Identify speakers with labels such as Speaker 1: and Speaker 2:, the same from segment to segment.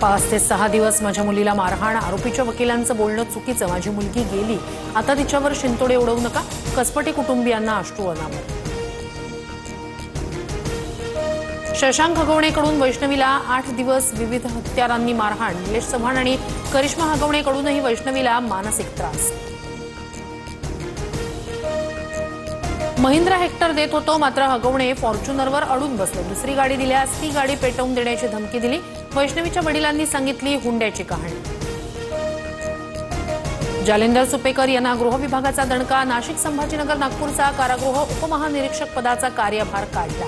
Speaker 1: 5 ते 6 दिवस माझ्या मुलीला मारहाण, आरोपीच्या वकिलांचं बोलणं चुकीचं, माझी मुलगी गेली, आता तिच्यावर शिंतोडे उडवू नका, कसपटे कुटुंबियांना अश्रू अनावर। शशांक हगवणेकडून वैष्णवीला 8 दिवस विविध हत्यारांनी मारहाण, निलेश चव्हाण आणि करिश्मा हगवणेकडूनही वैष्णवीला मानसिक त्रास। महिंद्रा हेक्टर देत होतो, मात्र हगवणे फॉर्च्युनरवर अडून बसले, दुसरी गाडी दिल्यास ती गाडी पेटवून देण्याची धमकी दिली, वैष्णवीच्या वडिलांनी सांगितली हुंड्याची कहाणी। जालिंदर सुपेकर यांना गृह विभागाचा दणका, नाशिक संभाजीनगर नागपूरचा कारागृह उपमहानिरीक्षक पदाचा कार्यभार काढला।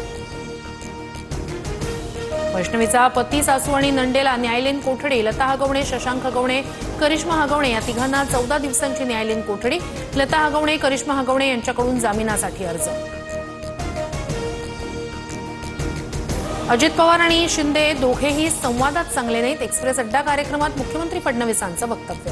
Speaker 1: वैष्णवीचा पती, सासू आणि नंडेला न्यायालयीन कोठडी, लता हगवणे, शशांक हगवणे, करिश्मा हगवणे या तिघांना 14 दिवसांची न्यायालयीन कोठडी, लता हगवणे, करिश्मा हगवणे यांच्याकडून जामिनासाठी अर्ज। अजित पवार आणि शिंदे दोघेही संवादात चांगले नाहीत, एक्सप्रेस अड्डा कार्यक्रमात मुख्यमंत्री फडणवीसांचं वक्तव्य।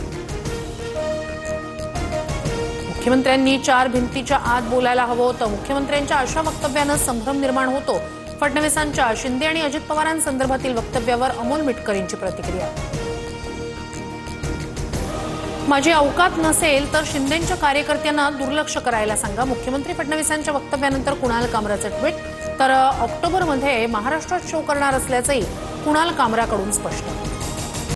Speaker 1: मुख्यमंत्र्यांनी 4 भिंतीच्या आत बोलायला हवं होतं, मुख्यमंत्र्यांच्या अशा वक्तव्यानं संभ्रम निर्माण होतो, फडणवीसांच्या शिंदे आणि अजित पवारांसंदर्भातील वक्तव्यावर अमोल मिटकरींची प्रतिक्रिया। माझी अवकात नसेल तर शिंदेंच्या कार्यकर्त्यांना दुर्लक्ष करायला सांगा, मुख्यमंत्री फडणवीसांच्या वक्तव्यानंतर कुणाल कामराचं ट्विट, तर ऑक्टोबरमध्ये महाराष्ट्रात शो करणार असल्याचंही कुणाल कामराकडून स्पष्ट।